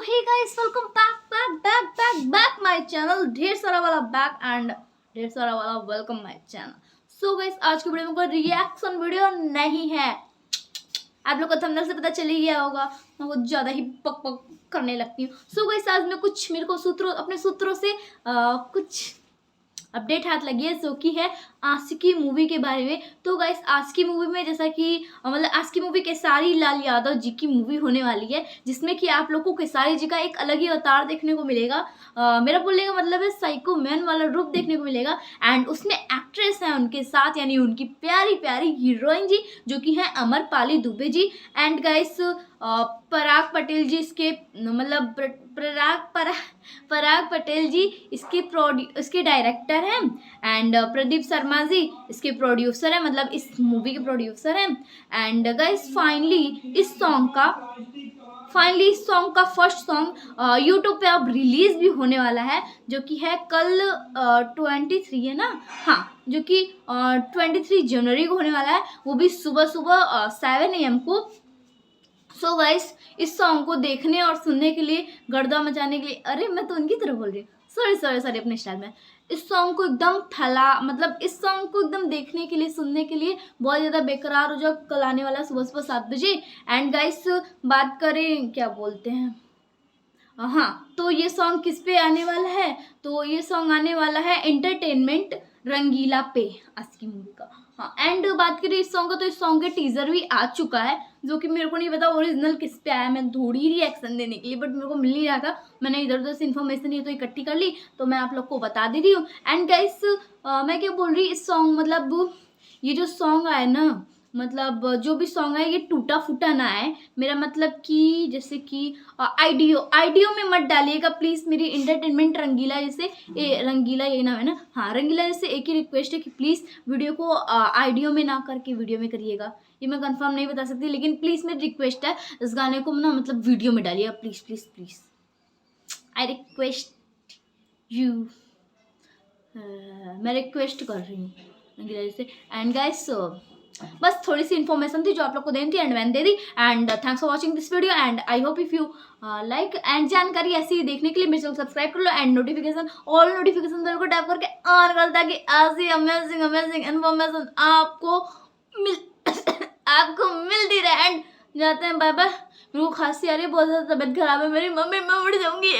Hey guys, welcome back my channel. ढेर सारा वाला बैक एंड ढेर सारा वाला welcome my channel. So guys, आज की वीडियो में कोई रिएक्शन वीडियो नहीं है। आप लोग को थंबनेल से पता चल ही गया होगा, मैं कुछ ज़्यादा ही पक पक करने लगती हूँ। सो गाइस, आज मैं कुछ मेरे को अपने सूत्रों से कुछ अपडेट हाथ लगी है, जो कि है आशिकी मूवी के बारे में। तो गाइस, आज की मूवी में जैसा कि मतलब आज की मूवी केसारी लाल यादव जी की मूवी होने वाली है, जिसमें कि आप लोग को केसारी जी का एक अलग ही अवतार देखने को मिलेगा। मेरा बोलने का मतलब है साइको मैन वाला रूप देखने को मिलेगा। एंड उसमें एक्ट्रेस है उनके साथ, यानी उनकी प्यारी प्यारी हीरोइन जी, जो कि है अमरपाली दुबे जी। एंड गाइस, पराग पटेल जी इसके मतलब पराग पटेल जी इसके डायरेक्टर हैं। एंड प्रदीप शर्मा जी इसके प्रोड्यूसर हैं, मतलब इस मूवी के प्रोड्यूसर हैं। एंड गाइस, फाइनली इस सॉन्ग का फर्स्ट सॉन्ग यूट्यूब पे अब रिलीज भी होने वाला है, जो कि है कल 23 है ना, हाँ, जो कि 23 जनवरी को होने वाला है, वो भी सुबह 7 AM को। सो गाइस, इस सॉन्ग को देखने और सुनने के लिए, गर्दा मचाने के लिए, अरे मैं तो उनकी तरह बोल रही हूँ, सॉरी अपने स्टाइल में। इस सॉन्ग को इस सॉन्ग को एकदम देखने के लिए, सुनने के लिए बहुत ज़्यादा बेकरार हो जाओ। कल आने वाला है सुबह 7 बजे। एंड गाइस, बात करें क्या बोलते हैं, हाँ, तो ये सॉन्ग किस पे आने वाला है, तो ये सॉन्ग आने वाला है एंटरटेनमेंट रंगीला पे, आज की मूवी का। हाँ, एंड बात करें इस सॉन्ग का, तो इस सॉन्ग के टीजर भी आ चुका है, जो कि मेरे को नहीं पता ओरिजिनल किस पे आया। मैं थोड़ी रिएक्शन देने के लिए, बट मेरे को मिल नहीं रहा था, मैंने इधर उधर से इन्फॉर्मेशन ये तो इकट्ठी कर ली, तो मैं आप लोग को बता दे रही हूँ। एंड गाइस, मैं क्या बोल रही, इस सॉन्ग मतलब ये जो सॉन्ग आया ना, मतलब जो भी सॉन्ग है ये टूटा फूटा ना है। मेरा मतलब कि जैसे कि आइडियो में मत डालिएगा प्लीज़। मेरी एंटरटेनमेंट रंगीला जैसे रंगीला यही नाम है ना, हाँ, रंगीला जैसे एक ही रिक्वेस्ट है कि प्लीज़ वीडियो को आइडियो में ना करके वीडियो में करिएगा। ये मैं कंफर्म नहीं बता सकती, लेकिन प्लीज़ मेरी रिक्वेस्ट है, इस गाने को ना मतलब वीडियो में डालिएगा please please please, I request you. मैं रिक्वेस्ट कर रही हूँ रंगीला जैसे। एंड गाइस, बस थोड़ी सी इन्फॉर्मेशन थी जो आप लोग को देनी थी, एंड मैंने दे दी। And thanks for watching this video, and I hope if you like. And जानकारी ऐसी देखने के लिए मेरे चैनल सब्सक्राइब कर लो, एंड ऑल नोटिफिकेशन बेल को टैप करके ऑन कर, ताकि ऐसी अमेजिंग इन्फॉर्मेशन आपको मिलती रहे। एंड जाते हैं, बाय बाय। मेरे को खांसी आ रही है बहुत ज़्यादा, तबीयत खराब है मेरी, मम्मी मैं उड़ जाऊंगी।